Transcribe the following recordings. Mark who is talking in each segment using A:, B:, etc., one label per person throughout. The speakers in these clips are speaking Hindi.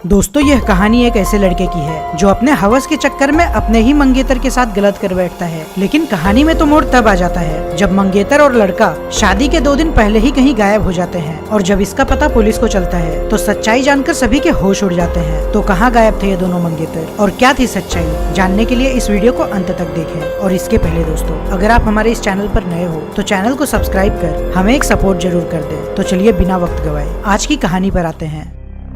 A: दोस्तों यह कहानी एक ऐसे लड़के की है जो अपने हवस के चक्कर में अपने ही मंगेतर के साथ गलत कर बैठता है। लेकिन कहानी में तो मोड़ तब आ जाता है जब मंगेतर और लड़का शादी के 2 दिन पहले ही कहीं गायब हो जाते हैं और जब इसका पता पुलिस को चलता है तो सच्चाई जानकर सभी के होश उड़ जाते हैं। तो कहाँ गायब थे ये दोनों मंगेतर और क्या थी सच्चाई, जानने के लिए इस वीडियो को अंत तक देखें। और इसके पहले दोस्तों, अगर आप हमारे इस चैनल पर नए हो तो चैनल को सब्सक्राइब कर हमें एक सपोर्ट जरूर कर दें। तो चलिए बिना वक्त गवाए आज की कहानी पर आते हैं।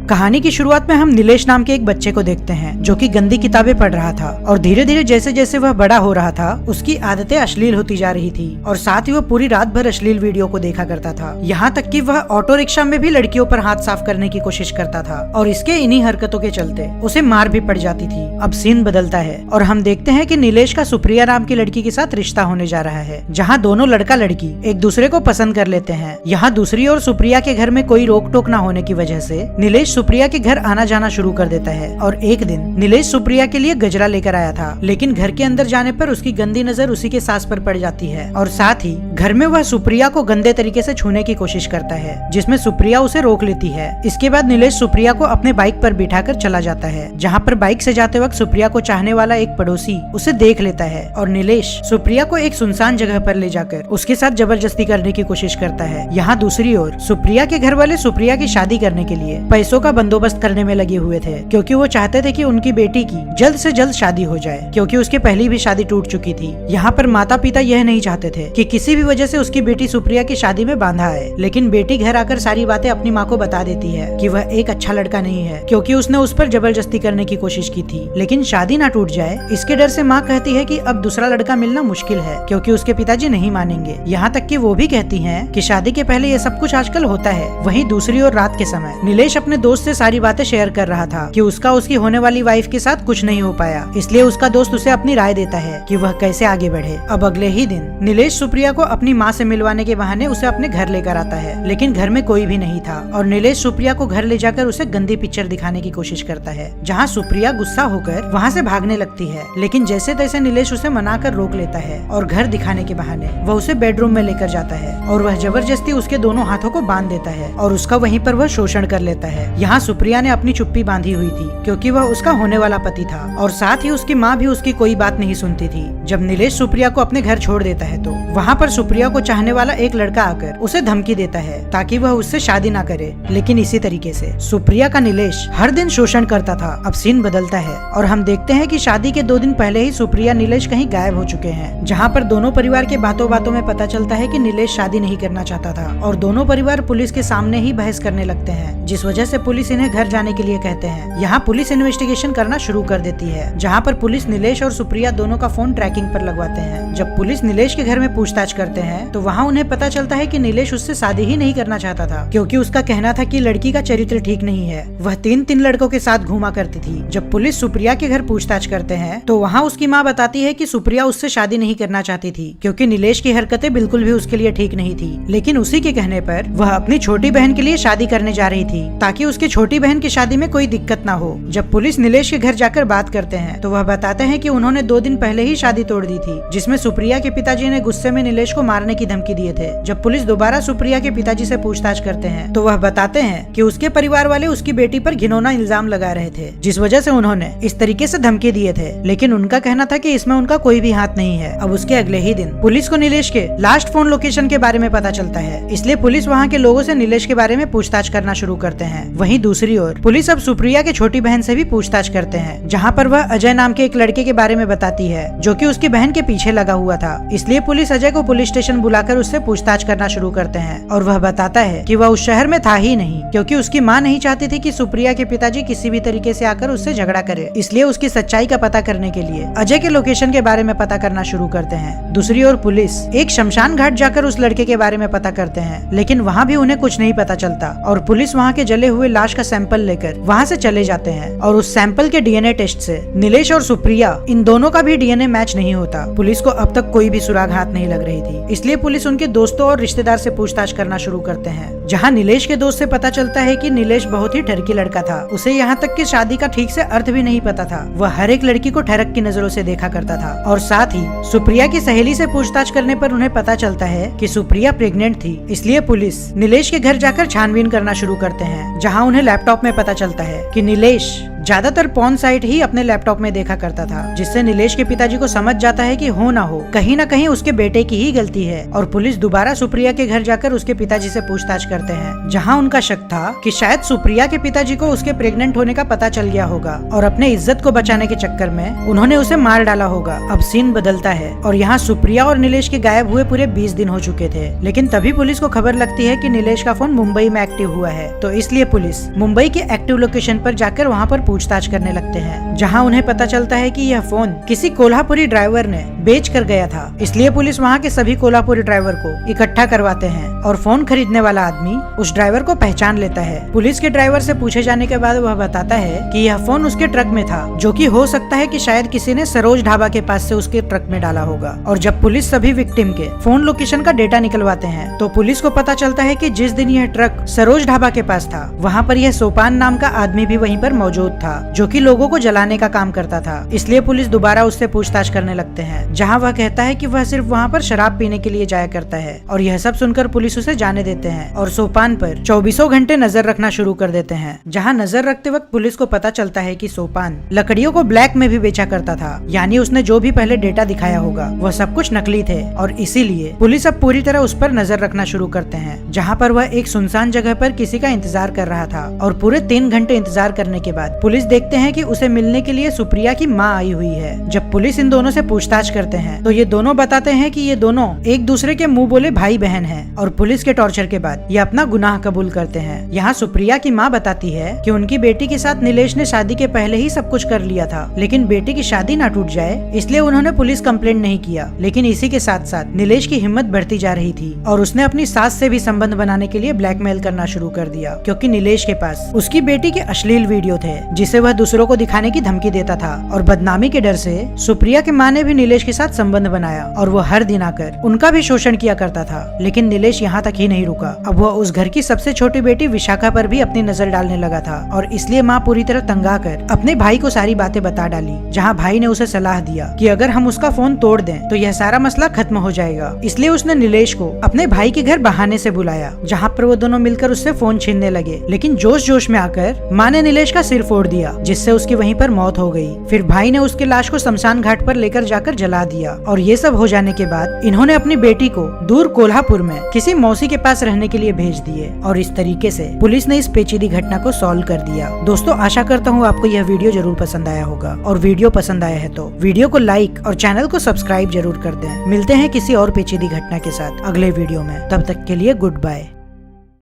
A: कहानी की शुरुआत में हम नीलेश नाम के एक बच्चे को देखते हैं जो कि गंदी किताबें पढ़ रहा था और धीरे धीरे जैसे जैसे वह बड़ा हो रहा था उसकी आदतें अश्लील होती जा रही थी और साथ ही वह पूरी रात भर अश्लील वीडियो को देखा करता था। यहाँ तक कि वह ऑटो रिक्शा में भी लड़कियों पर हाथ साफ करने की कोशिश करता था और इसके इन्हीं हरकतों के चलते उसे मार भी पड़ जाती थी। अब सीन बदलता है और हम देखते हैं कि नीलेश का सुप्रिया नाम की लड़की के साथ रिश्ता होने जा रहा है, जहाँ दोनों लड़का लड़की एक दूसरे को पसंद कर लेते हैं। यहाँ दूसरी ओर सुप्रिया के घर में कोई रोक टोक न होने की वजह से नीलेश सुप्रिया के घर आना जाना शुरू कर देता है। और एक दिन नीलेश सुप्रिया के लिए गजरा लेकर आया था, लेकिन घर के अंदर जाने पर उसकी गंदी नजर उसी के सास पर पड़ जाती है और साथ ही घर में वह सुप्रिया को गंदे तरीके से छूने की कोशिश करता है, जिसमें सुप्रिया उसे रोक लेती है। इसके बाद नीलेश सुप्रिया को अपने बाइक पर बिठाकर चला जाता है, जहाँ पर बाइक से जाते वक्त सुप्रिया को चाहने वाला एक पड़ोसी उसे देख लेता है और नीलेश सुप्रिया को एक सुनसान जगह पर ले जाकर उसके साथ जबरदस्ती करने की कोशिश करता है। यहाँ दूसरी ओर सुप्रिया के घर वाले सुप्रिया की शादी करने के लिए पैसों का बंदोबस्त करने में लगे हुए थे, क्योंकि वो चाहते थे कि उनकी बेटी की जल्द से जल्द शादी हो जाए, क्योंकि उसके पहली भी शादी टूट चुकी थी। यहाँ पर माता पिता यह नहीं चाहते थे कि किसी भी वजह से उसकी बेटी सुप्रिया की शादी में बांधा है, लेकिन बेटी घर आकर सारी बातें अपनी माँ को बता देती है कि वह एक अच्छा लड़का नहीं है, क्योंकि उसने उस पर जबरदस्ती करने की कोशिश की थी। लेकिन शादी ना टूट जाए इसके डर से माँ कहती है कि अब दूसरा लड़का मिलना मुश्किल है, क्योंकि उसके पिताजी नहीं मानेंगे। यहाँ तक कि वो भी कहती हैं कि शादी के पहले ये सब कुछ आजकल होता है। वहीं दूसरी ओर रात के समय नीलेश अपने दोस्त से सारी बातें शेयर कर रहा था कि उसका उसकी होने वाली वाइफ के साथ कुछ नहीं हो पाया, इसलिए उसका दोस्त उसे अपनी राय देता है कि वह कैसे आगे बढ़े। अब अगले ही दिन नीलेश सुप्रिया को अपनी माँ से मिलवाने के बहाने उसे अपने घर लेकर आता है, लेकिन घर में कोई भी नहीं था और नीलेश सुप्रिया को घर ले जाकर उसे गंदी पिक्चर दिखाने की कोशिश करता है, जहाँ सुप्रिया गुस्सा होकर वहाँ से भागने लगती है। लेकिन जैसे तैसे नीलेश उसे मनाकर रोक लेता है और घर दिखाने के बहाने वह उसे बेडरूम में लेकर जाता है और वह जबरदस्ती उसके दोनों हाथों को बांध देता है और उसका वहीं पर वह शोषण कर लेता है। यहाँ सुप्रिया ने अपनी चुप्पी बांधी हुई थी, क्योंकि वह उसका होने वाला पति था और साथ ही उसकी माँ भी उसकी कोई बात नहीं सुनती थी। जब नीलेश सुप्रिया को अपने घर छोड़ देता है तो वहाँ पर सुप्रिया को चाहने वाला एक लड़का आकर उसे धमकी देता है ताकि वह उससे शादी ना करे। लेकिन इसी तरीके से सुप्रिया का नीलेश हर दिन शोषण करता था। अब सीन बदलता है और हम देखते हैं कि शादी के 2 दिन पहले ही सुप्रिया नीलेश कहीं गायब हो चुके हैं, जहाँ पर दोनों परिवार के बातों बातों में पता चलता है कि नीलेश शादी नहीं करना चाहता था और दोनों परिवार पुलिस के सामने ही बहस करने लगते हैं, जिस वजह से पुलिस इन्हें घर जाने के लिए कहते हैं। यहाँ पुलिस इन्वेस्टिगेशन करना शुरू कर देती है, जहाँ पर पुलिस नीलेश और सुप्रिया दोनों का फोन ट्रैकिंग पर लगवाते हैं। जब पुलिस नीलेश के घर में पूछताछ करते हैं तो वहाँ उन्हें पता चलता है कि नीलेश उससे शादी ही नहीं करना चाहता था, क्योंकि उसका कहना था कि लड़की का चरित्र ठीक नहीं है। वह 3 लड़कों के साथ घूमा करती थी। जब पुलिस सुप्रिया के घर पूछताछ करते हैं तो वहाँ उसकी माँ बताती है कि सुप्रिया उससे शादी नहीं करना चाहती थी, क्योंकि नीलेश की हरकतें बिल्कुल भी उसके लिए ठीक नहीं थी। लेकिन उसी के कहने पर वह अपनी छोटी बहन के लिए शादी करने जा रही थी, ताकि उसकी छोटी बहन की शादी में कोई दिक्कत ना हो। जब पुलिस नीलेश के घर जाकर बात करते हैं तो वह बताते हैं कि उन्होंने 2 दिन पहले ही शादी तोड़ दी थी, जिसमें सुप्रिया के पिताजी ने गुस्से में नीलेश को मारने की धमकी दिए थे। जब पुलिस दोबारा सुप्रिया के पिताजी से पूछताछ करते हैं तो वह बताते हैं कि उसके परिवार वाले उसकी बेटी पर घिनौना इल्जाम लगा रहे थे, जिस वजह से उन्होंने इस तरीके से धमकी दिए थे। लेकिन उनका कहना था कि इसमें उनका कोई भी हाथ नहीं है। अब उसके अगले ही दिन पुलिस को नीलेश के लास्ट फोन लोकेशन के बारे में पता चलता है, इसलिए पुलिस वहाँ के लोगों से नीलेश के बारे में पूछताछ करना शुरू करते हैं। वहीं दूसरी ओर पुलिस अब सुप्रिया के छोटी बहन से भी पूछताछ करते हैं, जहाँ पर वह अजय नाम के एक लड़के के बारे में बताती है जो कि उसकी बहन के पीछे लगा हुआ था। इसलिए पुलिस अजय को पुलिस स्टेशन बुलाकर उससे पूछताछ करना शुरू करते हैं और वह बताता है कि वह उस शहर में था ही नहीं, क्योंकि उसकी माँ नहीं चाहती थी कि सुप्रिया के पिताजी किसी भी तरीके से आकर उससे झगड़ा करे। इसलिए उसकी सच्चाई का पता करने के लिए अजय के लोकेशन के बारे में पता करना शुरू करते हैं। दूसरी ओर पुलिस एक शमशान घाट जाकर उस लड़के के बारे में पता करते हैं, लेकिन वहाँ भी उन्हें कुछ नहीं पता चलता और पुलिस वहाँ के जले हुए लाश का सैंपल लेकर वहाँ से चले जाते हैं और उस सैंपल के डीएनए टेस्ट से नीलेश और सुप्रिया इन दोनों का भी डीएनए मैच नहीं होता। पुलिस को अब तक कोई भी सुराग हाथ नहीं लग रही थी, इसलिए पुलिस उनके दोस्तों और रिश्तेदार से पूछताछ करना शुरू करते हैं, जहाँ नीलेश के दोस्त से पता चलता है कि नीलेश बहुत ही ठरकी लड़का था। उसे यहाँ तक कि शादी का ठीक से अर्थ भी नहीं पता था। वह हर एक लड़की को ठरक की नजरों से देखा करता था और साथ ही सुप्रिया की सहेली से पूछताछ करने पर उन्हें पता चलता है कि सुप्रिया प्रेग्नेंट थी। इसलिए पुलिस नीलेश के घर जाकर छानबीन करना शुरू करते हैं, जहाँ उन्हें लैपटॉप में पता चलता है कि नीलेश ज्यादातर पॉर्न साइट ही अपने लैपटॉप में देखा करता था, जिससे नीलेश के पिताजी को समझ जाता है कि हो ना हो कहीं ना कहीं उसके बेटे की ही गलती है। और पुलिस दोबारा सुप्रिया के घर जाकर उसके पिताजी से पूछताछ करते हैं, जहां उनका शक था कि शायद सुप्रिया के पिताजी को उसके प्रेग्नेंट होने का पता चल गया होगा और अपने इज्जत को बचाने के चक्कर में उन्होंने उसे मार डाला होगा। अब सीन बदलता है और यहाँ सुप्रिया और नीलेश के गायब हुए पूरे 20 दिन हो चुके थे, लेकिन तभी पुलिस को खबर लगती है कि नीलेश का फोन मुंबई में एक्टिव हुआ है। तो इसलिए पुलिस मुंबई के एक्टिव लोकेशन पर जाकर वहाँ पर पूछताछ करने लगते हैं, जहाँ उन्हें पता चलता है कि यह फोन किसी कोल्हापुरी ड्राइवर ने बेच कर गया था। इसलिए पुलिस वहाँ के सभी कोल्हापुरी ड्राइवर को इकट्ठा करवाते हैं और फोन खरीदने वाला आदमी उस ड्राइवर को पहचान लेता है। पुलिस के ड्राइवर से पूछे जाने के बाद वह बताता है कि यह फोन उसके ट्रक में था, जो कि हो सकता है कि शायद किसी ने सरोज ढाबा के पास से उसके ट्रक में डाला होगा। और जब पुलिस सभी विक्टिम के फोन लोकेशन का डेटा निकलवाते हैं तो पुलिस को पता चलता है कि जिस दिन यह ट्रक सरोज ढाबा के पास था वहाँ पर यह सोपान नाम का आदमी भी वहीं पर मौजूद था, जो कि लोगों को जलाने का काम करता था। इसलिए पुलिस दोबारा उससे पूछताछ करने लगते हैं, जहाँ वह कहता है कि वह सिर्फ वहाँ पर शराब पीने के लिए जाया करता है। और यह सब सुनकर पुलिस उसे जाने देते हैं और सोपान पर 24 घंटे नजर रखना शुरू कर देते हैं। जहाँ नजर रखते वक्त पुलिस को पता चलता है कि सोपान लकड़ियों को ब्लैक में भी बेचा करता था, यानी उसने जो भी पहले डेटा दिखाया होगा वह सब कुछ नकली थे। और इसीलिए पुलिस अब पूरी तरह उस पर नजर रखना शुरू करते हैं, जहाँ पर वह एक सुनसान जगह पर किसी का इंतजार कर रहा था। और पूरे 3 घंटे इंतजार करने के बाद पुलिस देखते हैं कि उसे मिलने के लिए सुप्रिया की माँ आई हुई है। जब पुलिस इन दोनों से पूछताछ करते हैं तो ये दोनों बताते हैं कि ये दोनों एक दूसरे के मुंह बोले भाई बहन हैं। और पुलिस के टॉर्चर के बाद ये अपना गुनाह कबूल करते हैं। यहाँ सुप्रिया की माँ बताती है कि उनकी बेटी के साथ नीलेश ने शादी के पहले ही सब कुछ कर लिया था, लेकिन बेटी की शादी ना टूट जाए इसलिए उन्होंने पुलिस कंप्लेंट नहीं किया। लेकिन इसी के साथ साथ नीलेश की हिम्मत बढ़ती जा रही थी और उसने अपनी सास से भी संबंध बनाने के लिए ब्लैकमेल करना शुरू कर दिया, क्योंकि नीलेश के पास उसकी बेटी के अश्लील वीडियो थे जिसे वह दूसरों को दिखाने की धमकी देता था। और बदनामी के डर से सुप्रिया की माँ ने भी नीलेश के साथ संबंध बनाया और वो हर दिन आकर उनका भी शोषण किया करता था। लेकिन नीलेश यहाँ तक ही नहीं रुका, अब वह उस घर की सबसे छोटी बेटी विशाखा पर भी अपनी नजर डालने लगा था। और इसलिए माँ पूरी तरह तंग आकर अपने भाई को सारी बातें बता डाली, जहाँ भाई ने उसे सलाह दिया कि अगर हम उसका फोन तोड़ दें तो यह सारा मसला खत्म हो जाएगा। इसलिए उसने नीलेश को अपने भाई के घर बहाने से बुलाया, जहाँ पर वो दोनों मिलकर उससे फोन छीनने लगे। लेकिन जोश जोश में आकर माँ ने नीलेश का सिर फोड़ दिया, जिससे उसकी वहीं पर मौत हो गई। फिर भाई ने उसकी लाश को शमशान घाट पर लेकर जाकर जला दिया। और ये सब हो जाने के बाद इन्होंने अपनी बेटी को दूर कोल्हापुर में किसी मौसी के पास रहने के लिए भेज दिए। और इस तरीके से पुलिस ने इस पेचीदी घटना को सॉल्व कर दिया। दोस्तों, आशा करता हूँ आपको यह वीडियो जरूर पसंद आया होगा, और वीडियो पसंद आया है तो वीडियो को लाइक और चैनल को सब्सक्राइब जरूर कर दें। मिलते हैं किसी और पेचीदी घटना के साथ अगले वीडियो में, तब तक के लिए गुड बाय।